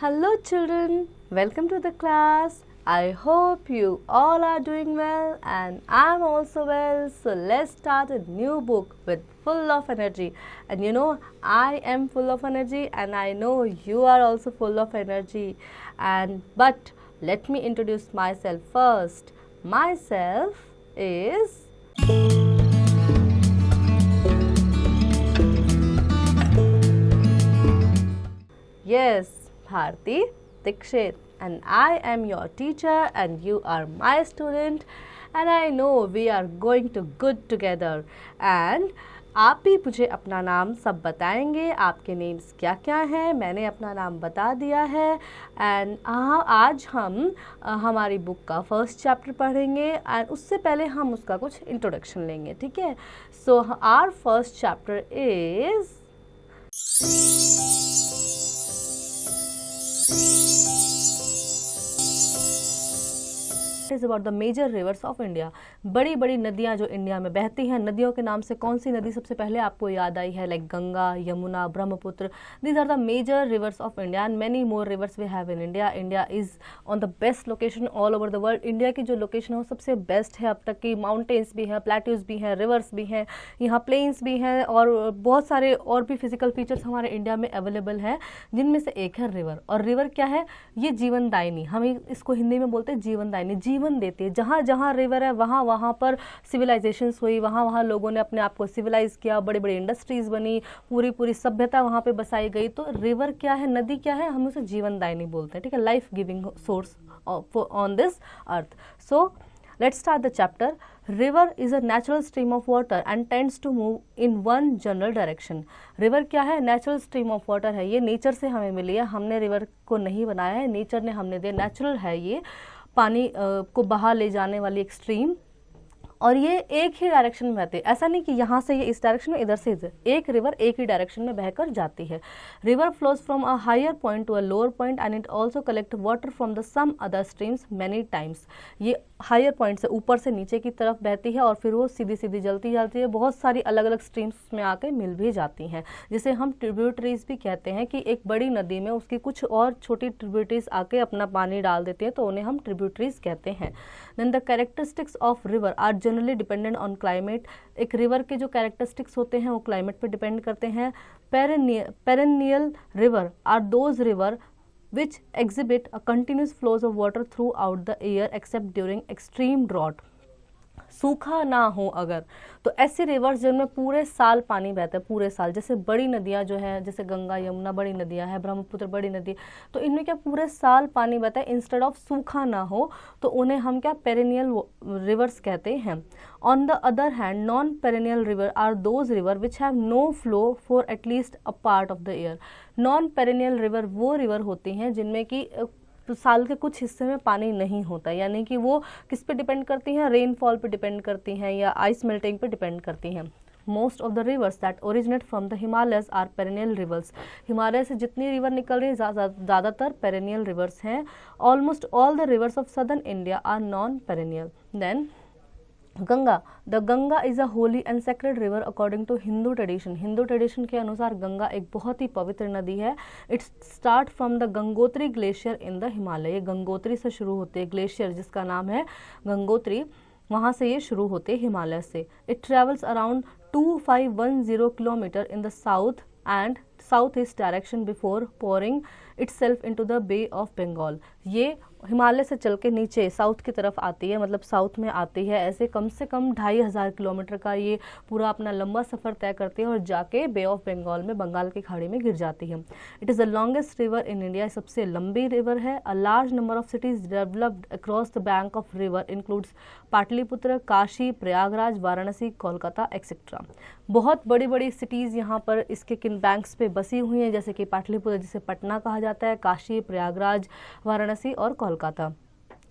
Hello children, welcome to the class. I hope you all are doing well and I'm also well. So let's start a new book with full of energy. And I am full of energy and I know you are also full of energy. But let me introduce myself first. Myself is Yes, Bharti Dikshit, and I am your teacher and you are my student and I know we are going to good together and आप भी मुझे अपना नाम सब बताएंगे, आपके names क्या क्या हैं। मैंने अपना नाम बता दिया है एंड आज हम हमारी बुक का फर्स्ट चैप्टर पढ़ेंगे एंड उससे पहले हम उसका कुछ इंट्रोडक्शन लेंगे, ठीक है। So our first chapter is is about the major rivers of India. बड़ी बड़ी नदियाँ जो इंडिया में बहती हैं, नदियों के नाम से कौन सी नदी सबसे पहले आपको याद आई है? Like Ganga, Yamuna, Brahmaputra. These are the major rivers of India and many more rivers we have in India. India is on the best location all over the world. India की जो लोकेशन है वो सबसे बेस्ट है अब तक की। माउंटेन्स भी हैं, प्लेट्यूज भी हैं, रिवर्स भी हैं, यहाँ प्लेन्स भी हैं और बहुत सारे और भी फिजिकल फीचर्स हमारे इंडिया में अवेलेबल हैं, जिनमें से एक है रिवर। और रिवर क्या है? ये जीवनदायिनी, हम इसको हिंदी में बोलते हैं जीवनदायिनी, जीवन देती है। जहाँ जहाँ रिवर है वहाँ वहाँ पर सिविलाइजेशंस हुई, वहाँ वहाँ लोगों ने अपने आप को सिविलाइज किया, बड़ी बड़ी इंडस्ट्रीज बनी, पूरी पूरी सभ्यता वहाँ पे बसाई गई। तो रिवर क्या है, नदी क्या है? हम उसे जीवनदायिनी बोलते हैं, ठीक है, life giving source on this earth. So let's start the chapter. River is a natural stream of water and tends to move in one general direction. River क्या है? Natural stream of water है, ये nature से हमें मिली है, हमने river को नहीं बनाया है, नेचर ने हमने दिया, नेचुरल है ये, पानी को बहा ले जाने वाली एक स्ट्रीम। और ये एक ही डायरेक्शन में बहती है, ऐसा नहीं कि यहाँ से ये इस डायरेक्शन में, इधर से इधर। एक रिवर एक ही डायरेक्शन में बहकर जाती है। River flows from a higher point to a lower point and it also collect water from the some other streams many times. ये हायर पॉइंट से ऊपर से नीचे की तरफ बहती है और फिर वो सीधी सीधी जलती जाती है, बहुत सारी अलग अलग स्ट्रीम्स में आके मिल भी जाती हैं, जिसे हम ट्रिब्यूटरीज भी कहते हैं। कि एक बड़ी नदी में उसकी कुछ और छोटी ट्रिब्यूटरीज आके अपना पानी डाल देती हैं, तो उन्हें हम ट्रिब्यूटरीज कहते हैं। Then the characteristics of river are generally dependent on climate. एक रिवर के जो कैरेक्टरिस्टिक्स होते हैं वो क्लाइमेट पे डिपेंड करते हैं। Perennial river are those river which exhibit a continuous flows of water throughout the year except during extreme drought. सूखा ना हो अगर, तो ऐसी रिवर्स जिनमें पूरे साल पानी बहता है, पूरे साल। जैसे बड़ी नदियाँ जो हैं, जैसे गंगा यमुना बड़ी नदियाँ हैं, ब्रह्मपुत्र बड़ी नदी, तो इनमें क्या पूरे साल पानी बहता है। इंस्टेड ऑफ सूखा ना हो तो उन्हें हम क्या पेरेनियल रिवर्स कहते हैं। On the other hand non perennial river are those river which have no flow for at least a part of the year. Non perennial river वो रिवर होती हैं जिनमें कि तो साल के कुछ हिस्से में पानी नहीं होता, यानी कि वो किस पे डिपेंड करती हैं? रेनफॉल पे डिपेंड करती हैं या आइस मेल्टिंग पे डिपेंड करती हैं। Most of the rivers that originate from the Himalayas are perennial rivers. Himalaya से जितनी रिवर निकल रही है ज़्यादातर पेरेनियल रिवर्स हैं। Almost all the rivers of southern India are non perennial. Then Ganga, the Ganga is a holy and sacred river according to Hindu tradition. Hindu tradition के अनुसार गंगा एक बहुत ही पवित्र नदी है। It start from the Gangotri glacier in the Himalaya. ये गंगोत्री से शुरू होते हैं, ग्लेशियर जिसका नाम है गंगोत्री, वहाँ से ये शुरू होते हैं हिमालय से। It travels around 2510 kilometre in the south and south east direction before pouring itself into the bay of Bengal. ये हिमालय से चल के नीचे साउथ की तरफ आती है, मतलब साउथ में आती है। ऐसे कम से कम 2500 किलोमीटर का ये पूरा अपना लंबा सफ़र तय करती है और जाके बे ऑफ बंगाल में, बंगाल की खाड़ी में गिर जाती है। It is the longest river in India, सबसे लंबी रिवर है। A large number of cities developed across the bank of river includes Pataliputra, Kashi, Prayagraj, Varanasi, Kolkata etcetera. बहुत बड़ी बड़ी सिटीज़ यहाँ पर इसके किन बैंक्स पे बसी हुई हैं, जैसे कि पाटलिपुत्र जिसे पटना कहा जाता है, काशी, प्रयागराज, वाराणसी और Kolkata.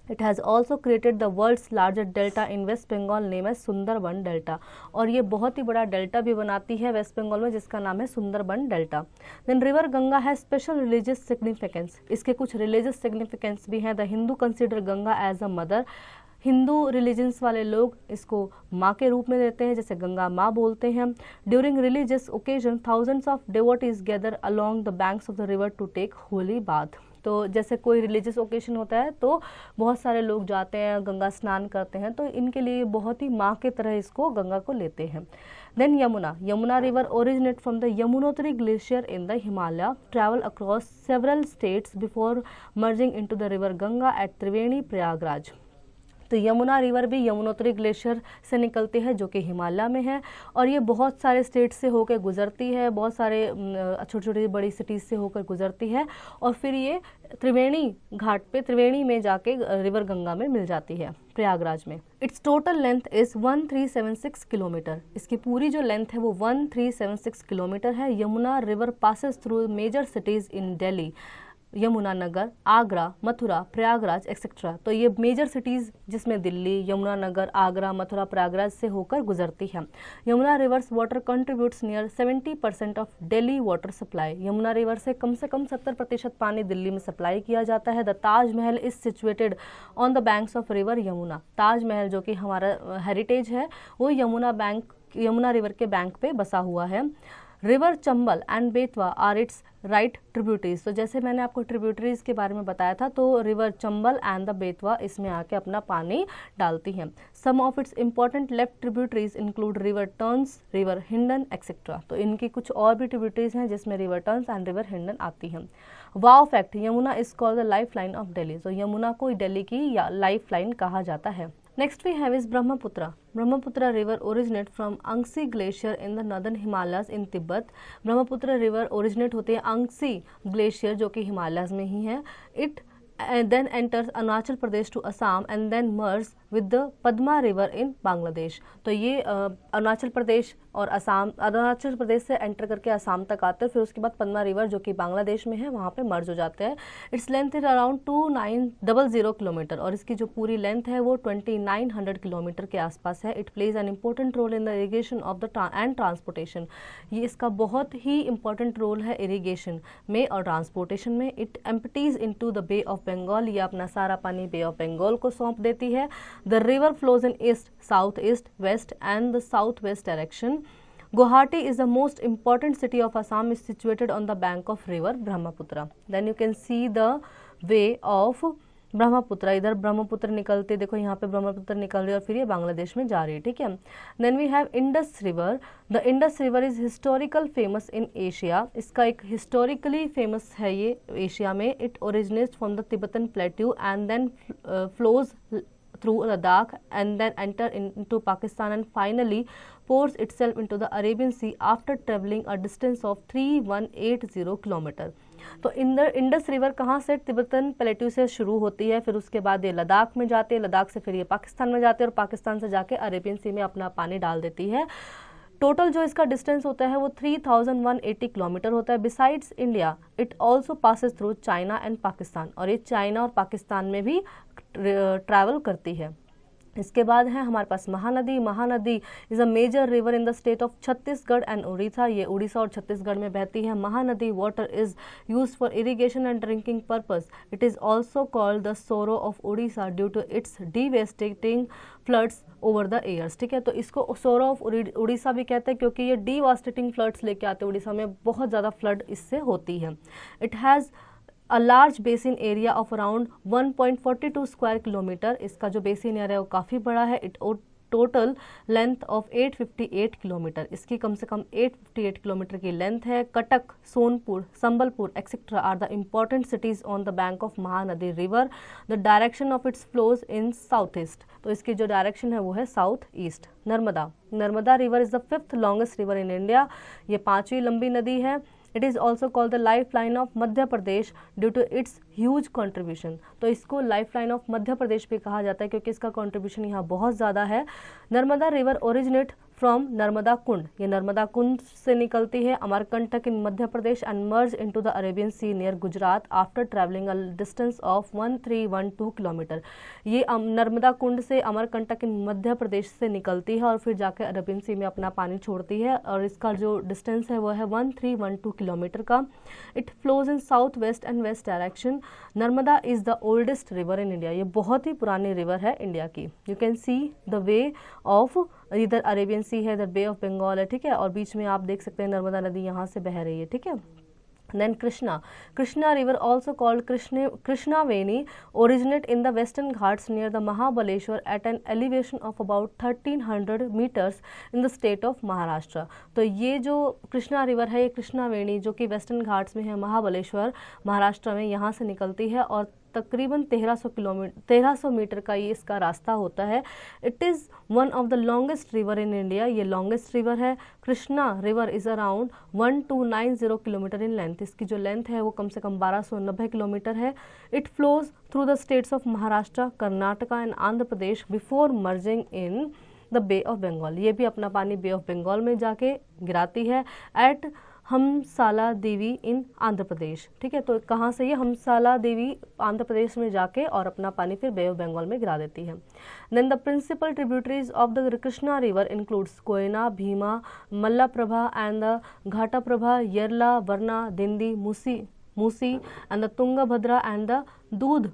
It has also created the world's largest delta in West Bengal named as Sundarban delta. और ये बहुत ही बड़ा डेल्टा भी बनाती है वेस्ट बंगाल में, जिसका नाम है Sundarban delta. Then river Ganga है स्पेशल रिलीजियस सिग्निफिकेंस। इसके कुछ रिलीजियस सिग्निफिकेंस भी हैं। The Hindu consider Ganga as a mother. Hindu religions वाले लोग इसको माँ के रूप में देते हैं, जैसे गंगा माँ बोलते हैं। During religious occasion thousands of devotees gather along the banks of the river to take holy bath. तो जैसे कोई रिलीजियस ओकेशन होता है तो बहुत सारे लोग जाते हैं, गंगा स्नान करते हैं, तो इनके लिए बहुत ही माँ की तरह इसको गंगा को लेते हैं। Then Yamuna river originate from the Yamunotri glacier in the Himalaya, travel across several states before merging into the river Ganga at Triveni Prayagraj. तो यमुना रिवर भी यमुनोत्री ग्लेशियर से निकलती है जो कि हिमालय में है, और ये बहुत सारे स्टेट से होकर गुजरती है, बहुत सारे छोटी छोटी बड़ी सिटीज़ से होकर गुजरती है, और फिर ये त्रिवेणी घाट पे त्रिवेणी में जाके रिवर गंगा में मिल जाती है प्रयागराज में। Its total length is 1376 kilometre. इसकी पूरी जो लेंथ है वो 1376 किलोमीटर है। Yamuna river passes through major cities in Delhi, Yamunanagar, Agra, Mathura, Prayagraj etcetera. तो ये मेजर सिटीज़ जिसमें दिल्ली, यमुनानगर, आगरा, मथुरा, प्रयागराज से होकर गुजरती है। Yamuna reverse water contributes near 70% of Delhi water supply. Yamuna river से कम 70% पानी दिल्ली में सप्लाई किया जाता है। The Taj Mahal is situated on the banks of river Yamuna. Taj Mahal जो कि हमारा हेरिटेज है वो यमुना रिवर के बैंक पे बसा हुआ है। River Chambal and Betwa are its right tributaries. तो जैसे मैंने आपको ट्रिब्यूटरीज के बारे में बताया था, तो river Chambal and the Betwa इसमें आके अपना पानी डालती हैं। Some of its important left tributaries include river Tons, river Hindon etcetera. तो इनकी कुछ और भी ट्रिब्यूटरीज हैं जिसमें river Tons and river Hindon आती हैं। Wow fact, Yamuna is called the life line of Delhi. तो यमुना को दिल्ली की लाइफ लाइन कहा जाता है। Next we have is Brahmaputra. Brahmaputra river originate from Angsi glacier in the northern Himalayas in Tibet. Brahmaputra river originate होते हैं Angsi glacier जो कि हिमालयस में ही है। It then enters Arunachal Pradesh to Assam and then merges with the Padma river in Bangladesh. तो ये अरुणाचल प्रदेश और असम, अरुणाचल प्रदेश से एंटर करके असम तक आते हैं, फिर उसके बाद पद्मा रिवर जो कि बांग्लादेश में है वहाँ पे मर्ज हो जाते हैं। Its length is around 2900 kilometre, और इसकी जो पूरी लेंथ है वो 2900 किलोमीटर के आसपास है। It plays an important role in the irrigation of the and transportation. ये इसका बहुत ही इंपॉर्टेंट रोल है इरीगेशन में और ट्रांसपोर्टेशन में। It empties into the bay of Bengal. ये अपना सारा पानी बे ऑफ बंगाल को सौंप देती है। The river flows in east, south, east, west and the southwest direction. Guwahati is the most important city of Assam, is situated on the bank of river Brahmaputra. Then you can see the way of Brahmaputra. इधर ब्रह्मपुत्र निकलते, देखो यहाँ पे ब्रह्मपुत्र निकल रही है और फिर ये बांग्लादेश में जा रही है, ठीक है। Then we have Indus river. The Indus river is historical famous in Asia. इसका एक हिस्टोरिकली फेमस है ये एशिया में। It originates from the Tibetan plateau and then flows through Ladakh and then enter into Pakistan and finally pours itself into the Arabian Sea after traveling a distance of 3180 kilometre. तो Indus river कहाँ से, Tibetan plateau से शुरू होती है, फिर उसके बाद ये लद्दाख में जाती है, लद्दाख से फिर ये पाकिस्तान में जाती है और पाकिस्तान से जाके अरेबियन सी में अपना पानी डाल देती है। टोटल जो इसका डिस्टेंस होता है वो 3180 किलोमीटर होता है। Besides India it also passes through China and Pakistan, और ये चाइना और पाकिस्तान में भी ट्रैवल करती है। इसके बाद है हमारे पास Mahanadi. Mahanadi is a major river in the state of Chhattisgarh and Orissa. ये उड़ीसा और छत्तीसगढ़ में बहती है। Mahanadi water is used for irrigation and drinking purpose. It is also called the sorrow of Orissa due to its devastating floods over the years, ठीक है। तो इसको सोरो ऑफ उड़ीसा भी कहते हैं क्योंकि ये डिवास्टेटिंग फ्लड्स लेके आते हैं, उड़ीसा में बहुत ज़्यादा फ्लड इससे होती है। It has a large basin area of around 1.42 square kilometre. इसका जो बेसिन एरिया है वो काफ़ी बड़ा है। It total length of 858 kilometre. इसकी कम से कम 858 किलोमीटर की लेंथ है। Cuttack, Sonpur, Sambalpur etcetera are the important cities on the bank of Mahanadi river. The direction of its flows in south east. तो इसकी जो डायरेक्शन है वो है south east. Narmada river is the 5th longest river in India. ये 5वीं लंबी नदी है। It is also called the life line of Madhya Pradesh due to its huge contribution. तो इसको life line of Madhya Pradesh भी कहा जाता है क्योंकि इसका कॉन्ट्रीब्यूशन यहाँ बहुत ज़्यादा है। Narmada river originate from Narmada Kund. ये नर्मदा कुंड से निकलती है Amarkantak in Madhya Pradesh and merge into the Arabian sea near Gujarat after travelling a distance of 1312 kilometre. ये नर्मदा कुंड से अमरकंटक इन मध्य प्रदेश से निकलती है और फिर जाकर अरेबियन सी में अपना पानी छोड़ती है, और इसका जो डिस्टेंस है वो है 1312 किलोमीटर का। It flows in south west and west direction. Narmada is the oldest river in India. ये बहुत ही पुरानी रिवर है इंडिया की। You can see the way of, इधर अरेबियन सी है, इधर बे ऑफ बंगाल है, ठीक है, और बीच में आप देख सकते हैं नर्मदा नदी यहाँ से बह रही है, ठीक है। Then Krishna river, also called Krishnaveni, originate in the western Ghats near the Mahabaleshwar at an elevation of about 1300 meters in the state of Maharashtra. तो ये जो कृष्णा रिवर है, ये कृष्णावेणी जो कि वेस्टर्न घाट्स में है, महाबलेश्वर महाराष्ट्र में, यहाँ से निकलती है और तकरीबन 1300 मीटर का ये इसका रास्ता होता है. It is one of the longest river in India. ये लॉन्गेस्ट रिवर है. Krishna river is around 1290 kilometre in length. इसकी जो लेंथ है वो कम से कम 1290 किलोमीटर है. It flows through the states of Maharashtra, Karnataka and Andhra Pradesh before merging in the bay of Bengal. ये भी अपना पानी बे ऑफ बंगाल में जाके गिराती है एट हमसाला देवी इन आंध्र प्रदेश. ठीक है, तो कहाँ से ये हमसाला देवी आंध्र प्रदेश में जाके और अपना पानी फिर बे ऑफ बंगाल में गिरा देती है. Then the principal tributaries of the Krishna river includes Koyna, Bhima, Malaprabha and the Ghataprabha, Yerla, Warna, Dindi, Musi and the Tungabhadra and the Dudh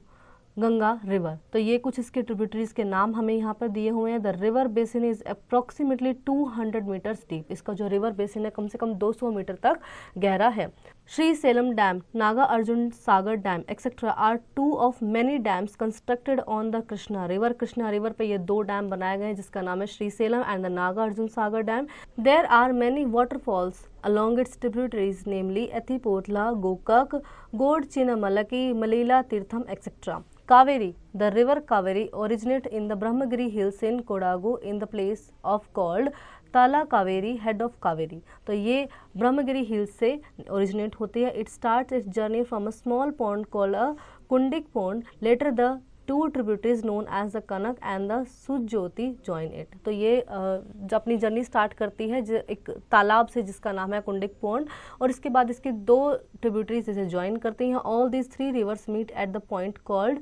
Ganga river. तो ये कुछ इसके ट्रिब्यूटरीज के नाम हमें यहाँ पर दिए हुए हैं. The river basin is approximately 200 metres deep. इसका जो रिवर बेसिन है कम से कम 200 मीटर तक गहरा है. Srisailam dam, Nagarjuna Sagar dam etcetera are two of many dams constructed on the Krishna river. Krishna river पे ये 2 डैम बनाए गए हैं जिसका नाम है Srisailam and the Nagarjuna Sagar dam. There are many waterfalls along its tributaries, namely Ethipotla, Gokak, God Chinnamalaki, Malila, Tirtham, etc. Kaveri, the river Kaveri originate in the Brahmagiri hills in Kodagu in the place of called Tala Kaveri, head of Kaveri. तो ये Brahmagiri hills से originate होती है. It starts its journey from a small pond called a Kundike pond. Later the 2 tributaries known as the Kanak and the Sujyoti join it. तो ये जब अपनी journey start करती है एक तालाब से जिसका नाम है कुंडिक पॉन्ड, और इसके बाद इसकी 2 ट्रिब्यूटरीज इसे ज्वाइन करती हैं. All these 3 rivers meet at the point called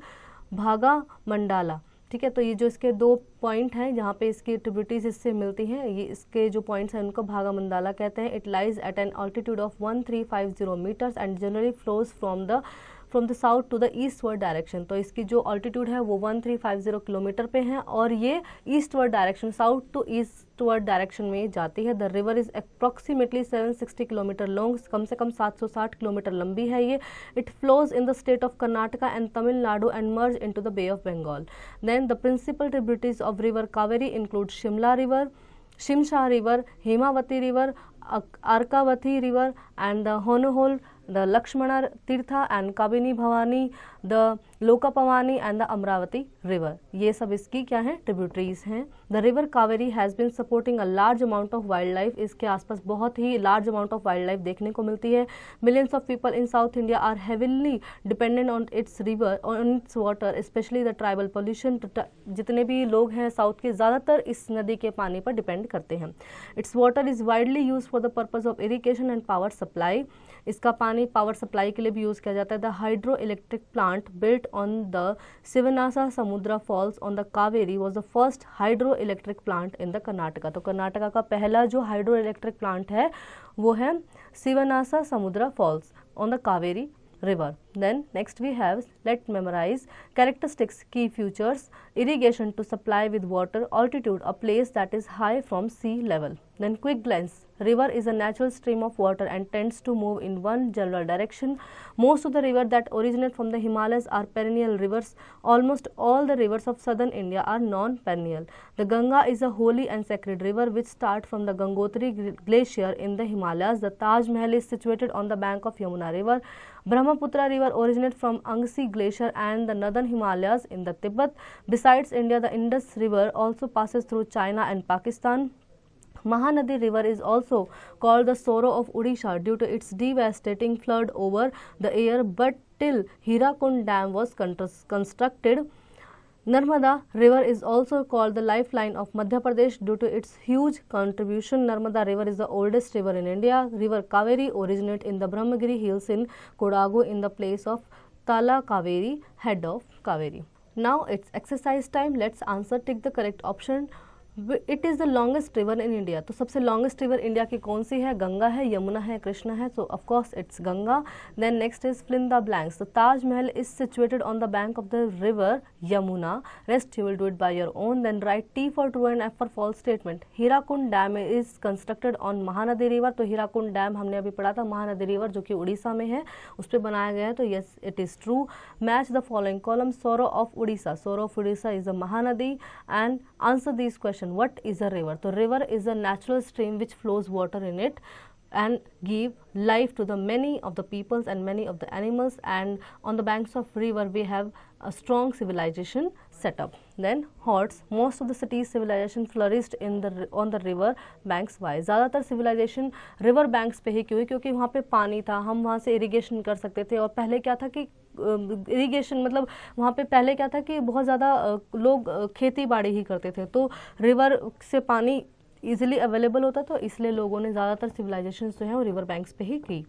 Bhagamandala. ठीक है, तो ये जो इसके 2 पॉइंट हैं जहाँ पे इसकी ट्रिब्यूटरीज इससे मिलती हैं, ये इसके जो पॉइंट्स हैं उनको भागा मंडाला कहते हैं. It lies at an altitude of 1350 metres and generally flows from the south to the eastward direction. तो इसकी जो ऑल्टीट्यूड है वो 1350 किलोमीटर पे है और ये eastward direction, south to eastward direction में जाती है. The river is approximately 760 kilometre long. कम से कम 760 किलोमीटर लंबी है ये. It flows in the state of Karnataka and Tamil Nadu and merge into the bay of Bengal. Then the principal tributaries of river Kaveri include Shimla river, Shimsha river, Hemavati river, Arkavati river and the Honnuhole, the Lakshmana Tirtha and Kabini Bhavani, the Lokapavani and the Amravati river. ये सब इसकी क्या है, tributaries हैं. The river Kaveri has been supporting a large amount of wildlife. इसके आसपास बहुत ही large amount of wildlife देखने को मिलती है. Millions of people in South India are heavily dependent on its river, on its water, especially the tribal pollution. जितने भी लोग हैं साउथ के ज़्यादातर इस नदी के पानी पर डिपेंड करते हैं. Its water is widely used for the purpose of irrigation and power supply. इसका पानी पावर सप्लाई के लिए भी यूज़ किया जाता है. The hydro electric plant built on the Shivanasamudra falls on the Kaveri was the first hydro electric plant in the Karnataka. तो कर्नाटका का पहला जो हाइड्रो इलेक्ट्रिक प्लांट है वो है शिवनासा समुद्रा falls on the Kaveri river. Then next we have, let's memorize characteristics, key features, irrigation to supply with water, altitude, a place that is high from sea level. Then quick glance, river is a natural stream of water and tends to move in one general direction. Most of the rivers that originate from the Himalayas are perennial rivers. Almost all the rivers of southern India are non-perennial. The Ganga is a holy and sacred river which starts from the Gangotri glacier in the Himalayas. The Taj Mahal is situated on the bank of Yamuna river. Brahmaputra river originates from Angsi glacier and the northern Himalayas in the Tibet. Besides India, the Indus river also passes through China and Pakistan. Mahanadi river is also called the sorrow of Odisha due to its devastating flood over the year, but till Hirakund dam was constructed. Narmada river is also called the lifeline of Madhya Pradesh due to its huge contribution. Narmada river is the oldest river in India. River Kaveri originates in the Brahmagiri hills in Kodagu in the place of Tala Kaveri, head of Kaveri. Now it's exercise time. Let's answer, tick the correct option it is the longest river in India. तो सबसे longest river India की कौन सी है? गंगा है, यमुना है, कृष्णा है, so of course it's Ganga. Then next is fill in the blanks. तो Taj Mahal is situated on the bank of the river Yamuna. Rest you will do it by your own. Then write T for true and F for false statement. Hirakud dam is constructed on Mahanadi river. तो Hirakud dam हमने अभी पढ़ा था, Mahanadi river जो कि उड़ीसा में है, उस पर बनाया गया है, तो yes it is true. Match the following column. सोरो ऑफ उड़ीसा, सोरो of Orissa is a Mahanadi. And answer this question, what is a river? तो river is a natural stream which flows water in it and give life to the many of the peoples and many of the animals, and on the banks of river we have a strong civilization set up. Then hordes, most of the cities civilization flourished in the on the river banks. Why? ज़्यादातर civilization river banks पे ही क्यों हुई? क्योंकि वहाँ पे पानी था, हम वहाँ से इरिगेशन कर सकते थे। और पहले क्या था कि इरिगेशन मतलब वहाँ पे पहले क्या था कि बहुत ज़्यादा लोग खेती बाड़ी ही करते थे, तो रिवर से पानी इजीली अवेलेबल होता, तो इसलिए लोगों ने ज़्यादातर सिविलाइजेशन जो है वो रिवर बैंक्स पे ही की।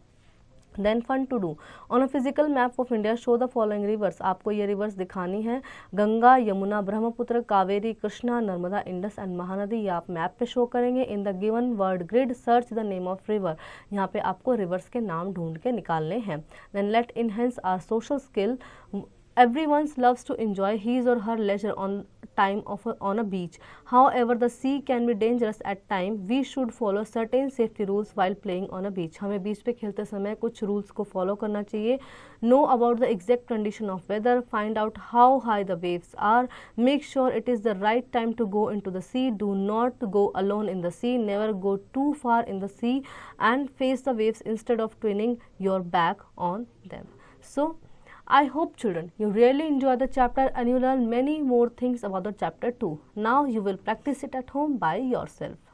Then fun to do. On a physical map of India show the following rivers. आपको ये रिवर्स दिखानी है, गंगा, यमुना, ब्रह्मपुत्र, कावेरी, कृष्णा, नर्मदा, इंडस एंड महानदी। ये आप मैप पे शो करेंगे। In the given word grid search the name of river. यहाँ पे आपको रिवर्स के नाम ढूंढ के निकालने हैं। Then let enhance our social skill. Everyone loves to enjoy his or her leisure on a beach. However, the sea can be dangerous at times. We should follow certain safety rules while playing on a beach. हमें बीच पे खेलते समय कुछ rules को follow करना चाहिए। Know about the exact condition of weather. Find out how high the waves are. Make sure it is the right time to go into the sea. Do not go alone in the sea. Never go too far in the sea and face the waves instead of turning your back on them. So I hope children you really enjoy the chapter and you learn many more things about the chapter 2. Now you will practice it at home by yourself.